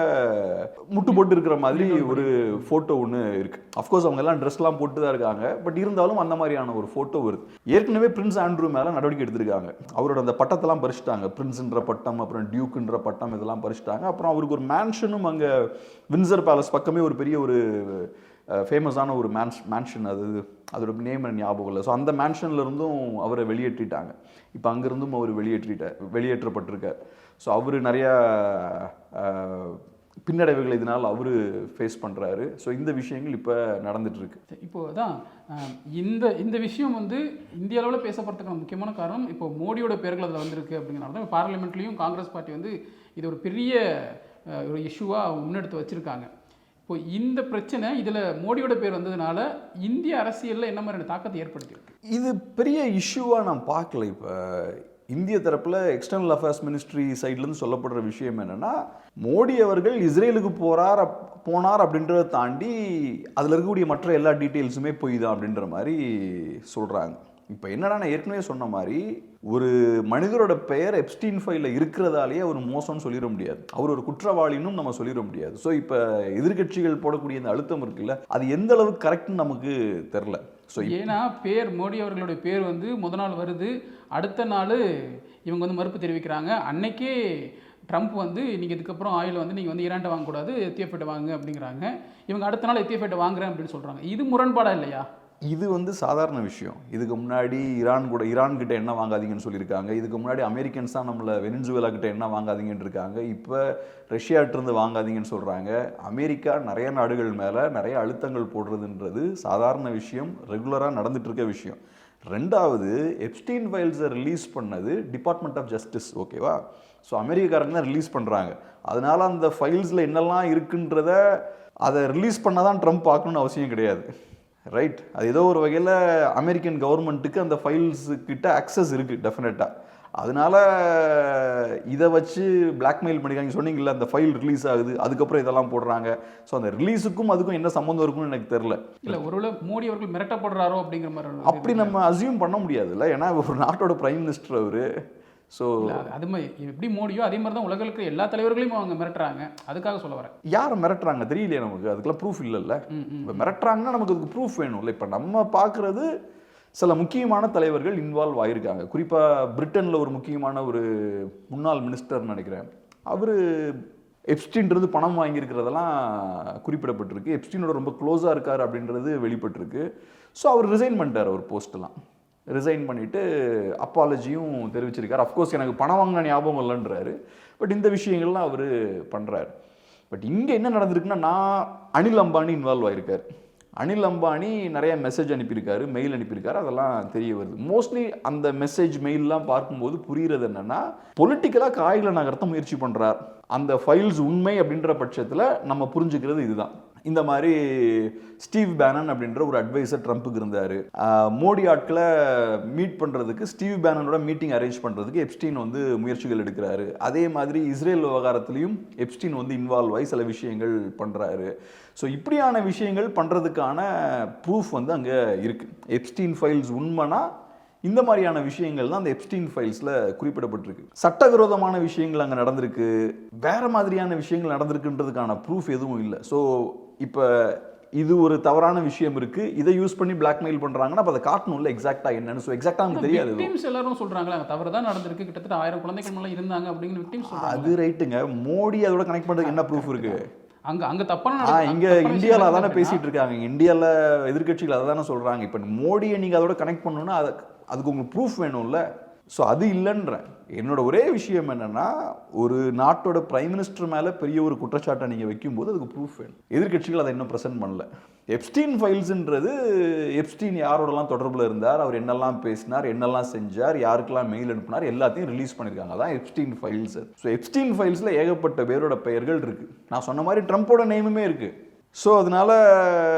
முட்டு போட்டு இருக்கிற மாதிரி ஒரு ஃபோட்டோ ஒன்று இருக்குது. அஃப்கோர்ஸ் அவங்க எல்லாம் ட்ரெஸ்லாம் போட்டு தான் இருக்காங்க, பட் இருந்தாலும் அந்த மாதிரியான ஒரு ஃபோட்டோ வருது. ஏற்கனவே பிரின்ஸ் ஆண்ட்ரூ மேலே நடவடிக்கை எடுத்திருக்காங்க. அவரோட அந்த பட்டத்தெல்லாம் பறிச்சிட்டாங்க. பிரின்ஸ்ன்ற பட்டம், அப்புறம் டியூக்குன்ற பட்டம், இதெல்லாம் பறிச்சிட்டாங்க. அப்புறம் அவருக்கு ஒரு மேன்ஷனும் அங்கே வின்சர் பேலஸ் பக்கமே ஒரு பெரிய ஒரு ஃபேமஸான ஒரு மேன்ஷன், அதோட நேம் ஞாபகம் இல்லை. ஸோ அந்த மேன்ஷன்ல இருந்தும் அவரை வெளியேற்றிட்டாங்க. இப்போ அங்கேருந்தும் அவர் வெளியேற்றப்பட்டிருக்கார். ஸோ அவர் நிறையா பின்னடைவுகள் இதனால் அவர் ஃபேஸ் பண்ணுறாரு. ஸோ இந்த விஷயங்கள் இப்போ நடந்துட்டுருக்கு. இப்போ தான் இந்த விஷயம் வந்து இந்திய அளவில் பேசப்படுறதுக்கான முக்கியமான காரணம் இப்போ மோடியோட பேர்கள் அதில் வந்திருக்கு அப்படிங்கிறனால தான் பார்லிமெண்ட்லேயும் காங்கிரஸ் பார்ட்டி வந்து இது ஒரு பெரிய ஒரு இஷ்யூவாக முன்னெடுத்து வச்சுருக்காங்க. இப்போ இந்த பிரச்சனை இதில் மோடியோட பேர் வந்ததுனால இந்திய அரசியலில் என்ன மாதிரியான தாக்கத்தை ஏற்படுத்தியிருக்கு? இது பெரிய இஷ்யூவாக நான் பார்க்கல. இப்போ இந்திய தரப்பில் எக்ஸ்டர்னல் அஃபேர்ஸ் மினிஸ்ட்ரி சைட்லேருந்து சொல்லப்படுற விஷயம் என்னென்னா, மோடி அவர்கள் இஸ்ரேலுக்கு போனார் அப்படின்றத தாண்டி அதில் இருக்கக்கூடிய மற்ற எல்லா டீட்டெயில்ஸுமே பொய் தான் அப்படின்ற மாதிரி சொல்கிறாங்க. இப்போ என்னன்னா, நான் ஏற்கனவே சொன்ன மாதிரி ஒரு மனிதரோட பெயர் எப்ஸ்டீன் ஃபைலில் இருக்கிறதாலேயே அவர் மோசம்னு சொல்லிட முடியாது, அவர் ஒரு குற்றவாளினும் நம்ம சொல்லிட முடியாது. ஸோ இப்போ எதிர்கட்சிகள் போடக்கூடிய இந்த அழுத்தம் இருக்குல்ல, அது எந்த அளவுக்கு கரெக்ட்னு நமக்கு தெரில. ஸோ ஏன்னா மோடி அவர்களுடைய பேர் வந்து முதல் நாள் வருது, அடுத்த நாள் இவங்க வந்து மறுப்பு தெரிவிக்கிறாங்க. அன்னைக்கே ட்ரம்ப் வந்து நீங்கள் இதுக்கப்புறம் ஆயில் வந்து நீங்கள் வந்து ஈரான்ட்ட வாங்கக்கூடாது, எத்தியோப்பியாட்ட வாங்க அப்படிங்கிறாங்க. இவங்க அடுத்த நாள் எத்தியோப்பியாட்ட வாங்குறேன் அப்படின்னு சொல்கிறாங்க. இது முரண்பாடா இல்லையா? இது வந்து சாதாரண விஷயம். இதுக்கு முன்னாடி ஈரான் கிட்ட என்ன வாங்காதீங்கன்னு சொல்லியிருக்காங்க. இதுக்கு முன்னாடி அமெரிக்கன்ஸ் தான் நம்மளை வெனிசுவேலா கிட்ட என்ன வாங்காதீங்கன்னு இருக்காங்க. இப்போ ரஷ்யாட்டிருந்து வாங்காதீங்கன்னு சொல்கிறாங்க. அமெரிக்கா நிறைய நாடுகள் மேலே நிறைய அழுத்தங்கள் போடுறதுன்றது சாதாரண விஷயம், ரெகுலராக நடந்துட்டு இருக்க விஷயம். ரெண்டாவது, எப்ஸ்டீன் ஃபைல்ஸை ரிலீஸ் பண்ணது டிபார்ட்மெண்ட் ஆஃப் ஜஸ்டிஸ், ஓகேவா? ஸோ அமெரிக்காரங்க தான் ரிலீஸ் பண்ணுறாங்க. அதனால அந்த ஃபைல்ஸில் என்னெல்லாம் இருக்குன்றத அதை ரிலீஸ் பண்ண தான் ட்ரம்ப் பார்க்கணுன்னு அவசியம் கிடையாது, ரைட்? அது ஏதோ ஒரு வகையில் அமெரிக்கன் கவர்மெண்ட்டுக்கு அந்த ஃபைல்ஸு கிட்ட அக்சஸ் இருக்குது டெஃபினட்டாக. அதனால இதை வச்சு பிளாக்மெயில் பண்ணிக்காங்க. சொன்னீங்கல்ல, அந்த ஃபைல் ரிலீஸ் ஆகுது, அதுக்கப்புறம் இதெல்லாம் போடுறாங்க. ஸோ அந்த ரிலீஸுக்கும் அதுக்கும் என்ன சம்மந்தம் இருக்குன்னு எனக்கு தெரில. இல்லை, ஒருவேளை மோடி அவர்கள் மிரட்டப்படுறாரோ அப்படிங்கிற மாதிரி அப்படி நம்ம அசியூம் பண்ண முடியாதுல்ல, ஏன்னா ஒரு நாட்டோட பிரைம் மினிஸ்டர் அவர். ஸோ அது மாதிரி எப்படி மோடியோ அதே மாதிரி தான் உலகில் இருக்கிற எல்லா தலைவர்களையும் அவங்க மிரட்டுறாங்க. அதுக்காக சொல்ல வரேன். யாரை மிரட்டுறாங்க தெரியலையே நமக்கு, அதுக்கெல்லாம் ப்ரூஃப் இல்லைல்ல. இப்போ மிரட்டுறாங்கன்னா நமக்கு அதுக்கு ப்ரூஃப் வேணும்ல. இப்போ நம்ம பார்க்குறது சில முக்கியமான தலைவர்கள் இன்வால்வ் ஆகியிருக்காங்க. குறிப்பாக பிரிட்டனில் ஒரு முக்கியமான ஒரு முன்னாள் மினிஸ்டர்னு நினைக்கிறேன், அவர் எப்ஸ்டீன்றது பணம் வாங்கியிருக்கிறதெல்லாம் குறிப்பிடப்பட்டிருக்கு. எப்ஸ்டீனோட ரொம்ப க்ளோஸாக இருக்கார் அப்படின்றது வெளிப்பட்டிருக்கு. ஸோ அவர் ரிசைன் பண்ணிட்டார். அவர் போஸ்ட்டெல்லாம் ரிசைன் பண்ணிவிட்டு அப்பாலஜியும் தெரிவிச்சிருக்கார். அஃப்கோர்ஸ் எனக்கு பணம் வாங்கின ஞாபகம் இல்லைன்றாரு, பட் இந்த விஷயங்கள்லாம் அவர் பண்ணுறாரு. பட் இங்கே என்ன நடந்திருக்குன்னா, அனில் அம்பானி இன்வால்வ் ஆகிருக்கார். அனில் அம்பானி நிறைய மெசேஜ் அனுப்பியிருக்காரு, மெயில் அனுப்பியிருக்காரு, அதெல்லாம் தெரிய வருது. மோஸ்ட்லி அந்த மெசேஜ் மெயிலெலாம் பார்க்கும்போது புரிகிறது என்னென்னா, பொலிட்டிக்கலாக காய்களை நகர்த்த முயற்சி பண்ணுறார். அந்த ஃபைல்ஸ் உண்மை அப்படின்ற பட்சத்தில் நம்ம புரிஞ்சுக்கிறது இதுதான். இந்த மாதிரி ஸ்டீவ் பேனன் அப்படின்ற ஒரு அட்வைசர் ட்ரம்ப்புக்கு இருந்தார். மோடி ஆட்களை மீட் பண்ணுறதுக்கு, ஸ்டீவ் பேனனோட மீட்டிங் அரேஞ்ச் பண்ணுறதுக்கு எப்ஸ்டீன் வந்து முயற்சிகள் எடுக்கிறாரு. அதே மாதிரி இஸ்ரேல் விவகாரத்துலேயும் எப்ஸ்டீன் வந்து இன்வால்வ் ஆகி சில விஷயங்கள் பண்ணுறாரு. ஸோ இப்படியான விஷயங்கள் பண்ணுறதுக்கான ப்ரூஃப் வந்து அங்கே இருக்குது. எப்ஸ்டீன் ஃபைல்ஸ் உண்மைனா இந்த மாதிரியான விஷயங்கள் தான் அந்த எப்ஸ்டீன் ஃபைல்ஸில் குறிப்பிடப்பட்டிருக்கு. சட்டவிரோதமான விஷயங்கள் அங்கே நடந்திருக்கு, வேறு மாதிரியான விஷயங்கள் நடந்திருக்குன்றதுக்கான ப்ரூஃப் எதுவும் இல்லை. ஸோ இப்போ இது ஒரு தவறான விஷயம் இருக்குது, இதை யூஸ் பண்ணி பிளாக்மெயில் பண்ணுறாங்கன்னா அப்போ அதை காட்டணும்ல எக்ஸாக்டாக என்னன்னு. ஸோ எக்ஸாக்டாக நமக்கு தெரியாது. விக்டிம்ஸ் எல்லாரும் சொல்கிறாங்களா தவறு தான் நடந்திருக்கு, கிட்டத்தட்ட 1000 குழந்தைகள் மேலே இருந்தாங்க அப்படிங்கிற விக்டிம்ஸ் சொல்கிறாங்க. அது ரைட்டுங்க. மோடி அதோட கனெக்ட் பண்ணுறதுக்கு என்ன ப்ரூஃப் இருக்குது? அங்கே தப்பான இங்கே இந்தியாவில் அதானே பேசிகிட்டு இருக்காங்க. இந்தியாவில் எதிர்கட்சிகள் அதை தானே சொல்கிறாங்க. இப்போ மோடியை நீங்கள் அதோட கனெக்ட் பண்ணணுன்னா அதுக்கு உங்களுக்கு ப்ரூஃப் வேணும்ல. ஸோ அது இல்லைன்றேன். என்னோட ஒரே விஷயம் என்னென்னா, ஒரு நாட்டோட பிரைம் மினிஸ்டர் மேலே பெரிய ஒரு குற்றச்சாட்டை நீங்கள் வைக்கும்போது அதுக்கு ப்ரூஃப் வேணும். எதிர்கட்சிகள் அதை இன்னும் ப்ரெசென்ட் பண்ணல. எப்ஸ்டீன் ஃபைல்ஸுன்றது எப்ஸ்டீன் யாரோடலாம் தொடர்பில் இருந்தார், அவர் என்னெல்லாம் பேசினார், என்னெல்லாம் செஞ்சார், யாருக்கெல்லாம் மெயில் அனுப்பினார், எல்லாத்தையும் ரிலீஸ் பண்ணியிருக்காங்க. அதான் எப்ஸ்டீன் ஃபைல்ஸ். ஸோ எப்ஸ்டீன் ஃபைல்ஸில் ஏகப்பட்ட பேரோட பெயர்கள் இருக்குது. நான் சொன்ன மாதிரி ட்ரம்ப்போட நேமுமே இருக்குது. ஸோ அதனால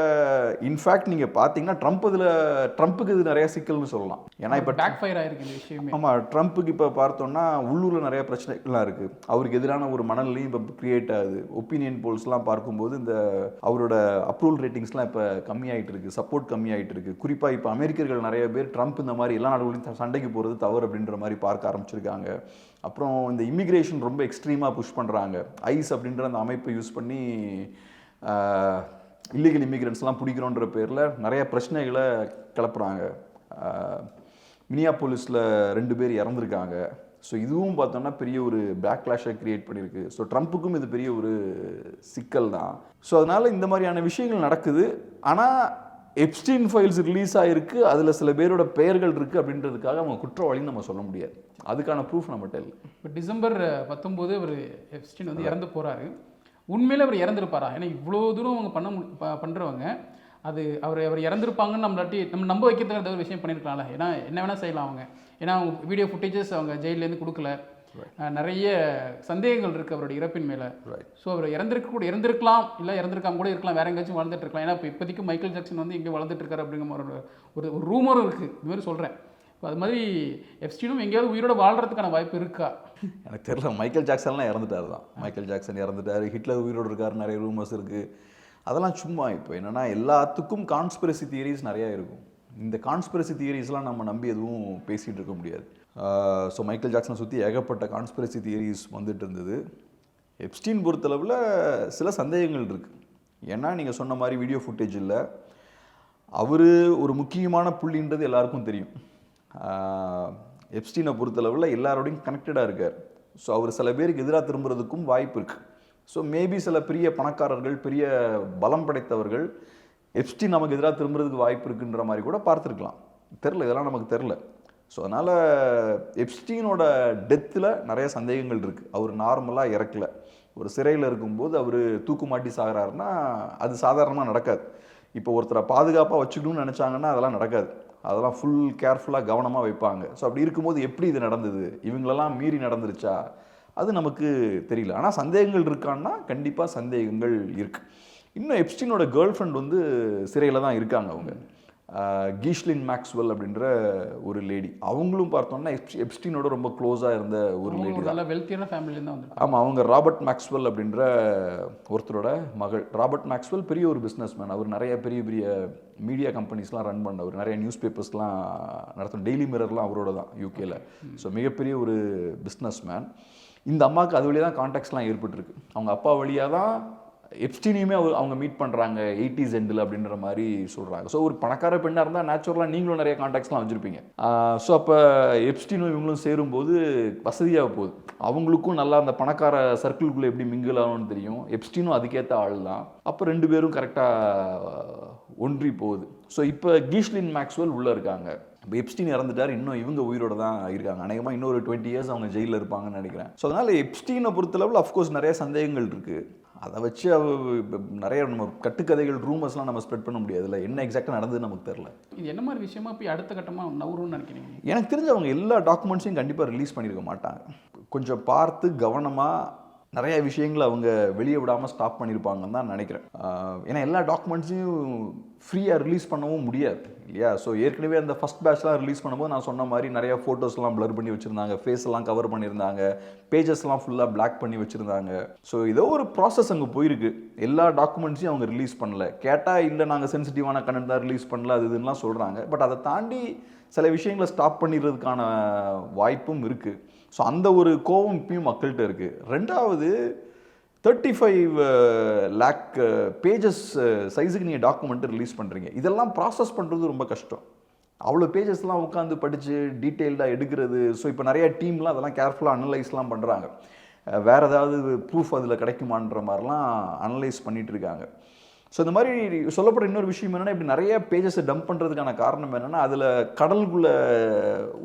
இன்ஃபேக்ட் நீங்கள் பார்த்தீங்கன்னா ட்ரம்ப்புக்கு இது நிறைய சிக்கல்னு சொல்லலாம். ஏன்னா இப்போ பேக் ஃபயர் ஆயிருக்கு இந்த விஷயமே. ஆமாம், ட்ரம்ப்புக்கு இப்போ பார்த்தோம்னா உள்ளூரில் நிறைய பிரச்சனைகள்லாம் இருக்குது. அவருக்கு எதிரான ஒரு மனநிலையும் இப்போ கிரியேட் ஆகுது. ஒப்பீனியன் போல்ஸ்லாம் பார்க்கும்போது இந்த அவரோட அப்ரூவல் ரேட்டிங்ஸ்லாம் இப்போ கம்மியாயிட்டு இருக்குது, சப்போர்ட் கம்மியாயிட்டு இருக்குது. குறிப்பாக இப்போ அமெரிக்கர்கள் நிறைய பேர் ட்ரம்ப் இந்த மாதிரி எல்லா நாடுகளையும் சண்டைக்கு போகிறது தவறு அப்படின்ற மாதிரி பார்க்க ஆரம்பிச்சிருக்காங்க. அப்புறம் இந்த இமிக்ரேஷன் ரொம்ப எக்ஸ்ட்ரீமாக புஷ் பண்ணுறாங்க. ஐஸ் அப்படின்ற அந்த அமைப்பை யூஸ் பண்ணி இல்லீகல் இமிக்ரெண்ட்ஸ்லாம் பிடிக்கிறோன்ற பேரில் நிறைய பிரச்சனைகளை கிளப்புறாங்க. மினியாபோலிஸில் 2 பேர் இறந்துருக்காங்க. ஸோ இதுவும் பார்த்தோம்னா பெரிய ஒரு பேக்லாஷை கிரியேட் பண்ணியிருக்கு. ஸோ ட்ரம்ப்புக்கும் இது பெரிய ஒரு சிக்கல் தான். ஸோ அதனால் இந்த மாதிரியான விஷயங்கள் நடக்குது. ஆனால் எப்ஸ்டீன் ஃபைல்ஸ் ரிலீஸ் ஆகிருக்கு, அதில் சில பேரோட பெயர்கள் இருக்குது அப்படின்றதுக்காக அவங்க குற்றவாளின்னு நம்ம சொல்ல முடியாது. அதுக்கான ப்ரூஃப் நம்மகிட்ட இல்லை. இப்போ டிசம்பர் 19 அவர் எப்ஸ்டீன் வந்து இறந்து போகிறாரு. உண்மையிலே அவர் இறந்துருப்பாரா? ஏன்னா இவ்வளோ தூரம் அவங்க பண்ணுறவங்க அவர் இறந்துருப்பாங்கன்னு நம்ம நம்ப வைக்கிறதுக்கு ஒரு விஷயம் பண்ணியிருக்கலாம்ல. ஏன்னா என்ன வேணால் செய்யலாம் அவங்க. ஏன்னா அவங்க வீடியோ ஃபுட்டேஜஸ் அவங்க ஜெயிலேருந்து கொடுக்கல. நிறைய சந்தேகங்கள் இருக்குது அவருடைய இறப்பின் மேலே. ஸோ அவர் இறந்துருக்கலாம், இல்லை இறந்துருக்காம கூட இருக்கலாம், வேற எங்கேயாச்சும் வளர்ந்துட்டு இருக்கலாம். ஏன்னா இப்போ இப்போதைக்கு மைக்கேல் ஜாக்சன் வந்து இங்கே வளர்ந்துட்டு இருக்காரு அப்படிங்கிற ஒரு ரூமரும் இருக்குது. இது மாதிரி சொல்கிறேன். இப்போ அது மாதிரி எப்ஸ்டீனும் எங்கேயாவது உயிரோட வாழ்கிறதுக்கான வாய்ப்பு இருக்கா? எனக்கு தெரியல. மைக்கேல் ஜாக்சன்லாம் இறந்துட்டார் தான். மைக்கேல் ஜாக்சன் இறந்துட்டார், ஹிட்லர் உயிரோடு இருக்கார், நிறைய ரூமர்ஸ் இருக்குது. அதெல்லாம் சும்மா. இப்போ என்னென்னா எல்லாத்துக்கும் கான்ஸ்பிரசி தியரிஸ் நிறையா இருக்கும். இந்த கான்ஸ்பிரசி தியரிஸ்லாம் நம்ம நம்பி எதுவும் பேசிகிட்டு இருக்க முடியாது. ஸோ மைக்கேல் ஜாக்சனை சுற்றி ஏகப்பட்ட கான்ஸ்பிரசி தியரிஸ் வந்துட்டு இருந்தது. எப்ஸ்டீன் பொறுத்தளவில் சில சந்தேகங்கள் இருக்குது. ஏன்னா நீங்கள் சொன்ன மாதிரி வீடியோ ஃபுட்டேஜ் இல்லை. அவர் ஒரு முக்கியமான புள்ளின்றது எல்லாருக்கும் தெரியும். எப்ஸ்டீனை பொறுத்தளவில் எல்லாரோடையும் கனெக்டடாக இருக்கார். ஸோ அவர் சில பேருக்கு எதிராக திரும்புறதுக்கும் வாய்ப்பு இருக்குது. ஸோ மேபி சில பெரிய பணக்காரர்கள், பெரிய பலம் படைத்தவர்கள் எப்ஸ்டீன் நமக்கு எதிராக திரும்புறதுக்கு வாய்ப்பு இருக்குன்ற மாதிரி கூட பார்த்துருக்கலாம். தெரில, இதெல்லாம் நமக்கு தெரில. ஸோ அதனால் எப்ஸ்டீனோட டெத்தில் நிறைய சந்தேகங்கள் இருக்குது. அவர் நார்மலாக இறக்கல. ஒரு சிறையில் இருக்கும்போது அவர் தூக்கு மாட்டி சாகிறாருன்னா அது சாதாரணமாக நடக்காது. இப்போ ஒருத்தரை பாதுகாப்பாக வச்சுக்கணும்னு நினச்சாங்கன்னா அதெல்லாம் நடக்காது. அதெல்லாம் ஃபுல் கேர்ஃபுல்லாக கவனமாக வைப்பாங்க. ஸோ அப்படி இருக்கும்போது எப்படி இது நடந்தது, இவங்களெல்லாம் மீறி நடந்துருச்சா, அது நமக்கு தெரியல. ஆனால் சந்தேகங்கள் இருக்கான்னா கண்டிப்பாக சந்தேகங்கள் இருக்குது. இன்னும் எப்ஸ்டீனோட கேர்ள் ஃப்ரெண்ட் வந்து சிறையில் தான் இருக்காங்க. அவங்க கீஷ்லின் மேக்ஸ்வெல் அப்படின்ற ஒரு லேடி. அவங்களும் பார்த்தோம்னா எப்ஸ்டீனோட ரொம்ப க்ளோஸாக இருந்த ஒரு லேடி. நல்ல வெல்த்தியான ஃபேமிலியில தான். ஆமாம், அவங்க ராபர்ட் மேக்ஸ்வெல் அப்படின்ற ஒருத்தரோட மகள். ராபர்ட் மேக்ஸ்வெல் பெரிய ஒரு பிஸ்னஸ் மேன். அவர் நிறைய பெரிய பெரிய மீடியா கம்பெனிஸ்லாம் ரன் பண்ணவர், நிறைய நியூஸ் பேப்பர்ஸ்லாம் நடத்தும். டெய்லி மிரர்லாம் அவரோட தான் யூகேல. ஸோ மிகப்பெரிய ஒரு பிஸ்னஸ் மேன். இந்த அம்மாவுக்கு அது வழியாக தான் கான்டாக்ட்ஸ்லாம் ஏற்பட்டுருக்கு. அவங்க அப்பா வழியாக தான் எப்ஸ்டீனையுமே அவங்க மீட் பண்ணுறாங்க 80s எண்டில் அப்படின்ற மாதிரி சொல்கிறாங்க. ஸோ ஒரு பணக்கார பெண்ணாக இருந்தால் நேச்சுரலாக நீங்களும் நிறைய கான்டாக்ட்ஸ்லாம் வச்சுருப்பீங்க. ஸோ அப்போ எப்ஸ்டீனும் இவங்களும் சேரும்போது வசதியாக போகுது. அவங்களுக்கும் நல்லா அந்த பணக்கார சர்க்கிள்குள்ளே எப்படி மிங்கிள் ஆகணும்னு தெரியும். எப்ஸ்டீனும் அதுக்கேற்ற ஆள் தான். அப்போ 2 பேரும் கரெக்டாக ஒன்றி போகுது. ஸோ இப்போ கீஷ்லின் மேக்ஸ்வெல் உள்ளே இருக்காங்க. இப்போ எப்ஸ்டீன் இறந்துட்டார், இன்னும் இவங்க உயிரோட தான் இருக்காங்க. அநேகமாக இன்னொரு 20 இயர்ஸ் அவங்க ஜெயிலில் இருப்பாங்கன்னு நினைக்கிறேன். ஸோ அதனால் எப்ஸ்டீனை பொறுத்தளவில் அஃப்கோர்ஸ் நிறைய சந்தேகங்கள் இருக்குது. அதை வச்சு நிறைய நம்ம கட்டுக்கதைகள், ரூமர்ஸ்லாம் நம்ம ஸ்ப்ரெட் பண்ண முடியாதுல்ல. என்ன எக்ஸாக்டாக நடந்ததுன்னு நமக்கு தெரில. இது என்ன மாதிரி விஷயமா போய் அடுத்த கட்டமாக நவரும்னு நினைக்கிறீங்க? எனக்கு தெரிஞ்சு அவங்க எல்லா டாக்குமெண்ட்ஸையும் கண்டிப்பாக ரிலீஸ் பண்ணியிருக்க மாட்டாங்க. கொஞ்சம் பார்த்து கவனமாக நிறைய விஷயங்களை அவங்க வெளியே விடாமல் ஸ்டாப் பண்ணியிருப்பாங்கன்னு தான் நினைக்கிறேன். ஏன்னா எல்லா டாக்குமெண்ட்ஸையும் ஃப்ரீயாக ரிலீஸ் பண்ணவும் முடியாது இல்லையா. ஸோ ஏற்கனவே அந்த ஃபஸ்ட் பேட்ச்லாம் ரிலீஸ் பண்ணும்போது நான் சொன்ன மாதிரி நிறைய ஃபோட்டோஸ்லாம் ப்ளர் பண்ணி வச்சுருந்தாங்க, ஃபேஸ் எல்லாம் கவர் பண்ணியிருந்தாங்க, பேஜஸ்லாம் ஃபுல்லாக பிளாக் பண்ணி வச்சுருந்தாங்க. ஸோ ஏதோ ஒரு ப்ராசஸ் அங்கே போயிருக்கு. எல்லா டாக்குமெண்ட்ஸையும் அவங்க ரிலீஸ் பண்ணல. கேட்டால் இல்லை நாங்கள் சென்சிட்டிவான கண்டென்ட் தான் ரிலீஸ் பண்ணல, அது இதுலாம் சொல்கிறாங்க. பட் அதை தாண்டி சில விஷயங்களை ஸ்டாப் பண்ணிடுறதுக்கான வாய்ப்பும் இருக்குது. ஸோ அந்த ஒரு கோபம் இப்பயும் மக்கள்கிட்ட இருக்குது. ரெண்டாவது 35 lakh பேஜஸ் சைஸுக்கு நீங்கள் டாக்குமெண்ட்டு ரிலீஸ் பண்ணுறீங்க. இதெல்லாம் ப்ராசஸ் பண்ணுறது ரொம்ப கஷ்டம். அவ்வளோ பேஜஸ்லாம் உட்காந்து படித்து டீட்டெயில்டாக எடுக்கிறது. ஸோ இப்போ நிறைய டீம்லாம் அதெல்லாம் கேர்ஃபுல்லாக அனலைஸ்லாம் பண்ணுறாங்க. வேறு ஏதாவது ப்ரூஃப் அதில் கிடைக்குமான்ற மாதிரிலாம் அனலைஸ் பண்ணிகிட்டு இருக்காங்க. ஸோ இந்த மாதிரி சொல்லப்படுற இன்னொரு விஷயம் என்னென்னா, இப்படி நிறைய பேஜஸை டம்ப் பண்ணுறதுக்கான காரணம் என்னென்னா, அதில் கடலுக்குள்ளே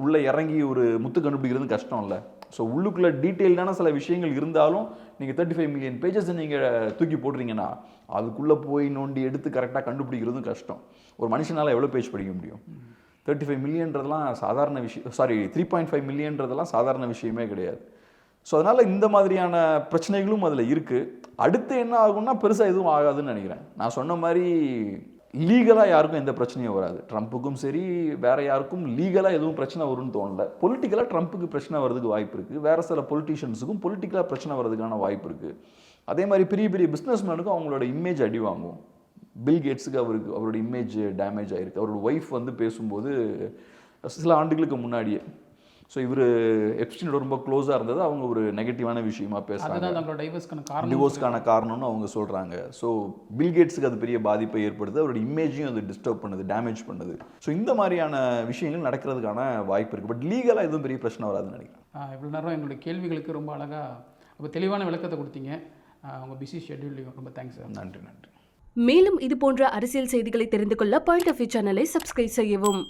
உள்ளே இறங்கி ஒரு முத்து கண்டுபிடிக்கிறது கஷ்டம் இல்லை. ஸோ உள்ளுக்குள்ளே டீட்டெயில்டான சில விஷயங்கள் இருந்தாலும் நீங்கள் 35 மில்லியன் பேஜஸை நீங்கள் தூக்கி போடுறீங்கன்னா அதுக்குள்ளே போய் நோண்டி எடுத்து கரெக்டாக கண்டுபிடிக்கிறதும் கஷ்டம். ஒரு மனுஷனால் எவ்வளோ பேஜ் படிக்க முடியும்? 35 மில்லியன்றதெல்லாம் சாதாரண விஷயம். 3.5 மில்லியன்றதெல்லாம் சாதாரண விஷயமே கிடையாது. ஸோ அதனால் இந்த மாதிரியான பிரச்சனைகளும் அதில் இருக்குது. அடுத்து என்ன ஆகும்னா பெருசாக எதுவும் ஆகாதுன்னு நினைக்கிறேன். நான் சொன்ன மாதிரி லீகலாக யாருக்கும் எந்த பிரச்சனையும் வராது. ட்ரம்ப்புக்கும் சரி வேறு யாருக்கும் லீகலாக எதுவும் பிரச்சனை வரும்னு தோணல. பொலிட்டிக்கலாக ட்ரம்ப்புக்கு பிரச்சனை வர்றதுக்கு வாய்ப்பு இருக்குது. வேறு சில பொலிட்டிஷியன்ஸுக்கும் பொலிட்டிக்கலாக பிரச்சனை வர்றதுக்கான வாய்ப்பு இருக்குது. அதே மாதிரி பெரிய பெரிய பிஸ்னஸ்மேனுக்கும் அவங்களோட இமேஜ் அடி வாங்கும். பில் கேட்ஸுக்கு அவரோட இமேஜ் டேமேஜ் ஆகிருக்கு. அவரோட ஒய்ஃப் வந்து பேசும்போது சில ஆண்டுகளுக்கு முன்னாடியே ஸோ இவர் எப்ஸ்டீனோட ரொம்ப க்ளோஸாக இருந்தது அவங்க ஒரு நெகட்டிவான விஷயமா பேசுகிறாங்க. டிவோர்ஸ்க்கான காரணம்னு அவங்க சொல்கிறாங்க. ஸோ பில் கேட்ஸுக்கு அது பெரிய பாதிப்பை ஏற்படுது. அவரோட இமேஜையும் அது டிஸ்டர்ப் பண்ணுது, டேமேஜ் பண்ணுது. ஸோ இந்த மாதிரியான விஷயங்கள் நடக்கிறதுக்கான வாய்ப்பு இருக்குது. பட் லீகலாக எதுவும் பெரிய பிரச்சனை வராதுன்னு நினைக்கிறேன். இவ்வளோ நேரம் என்னுடைய கேள்விகளுக்கு ரொம்ப அழகாக ரொம்ப தெளிவான விளக்கத்தை கொடுத்தீங்க. உங்கள் பிஸி ஷெட்யூல்லையும் ரொம்ப தேங்க்ஸ் சார். நன்றி. மேலும் இது போன்ற அரசியல் செய்திகளை தெரிந்து கொள்ள பாயிண்ட் ஆஃப் வியூ சேனலை சப்ஸ்கிரைப் செய்யவும்.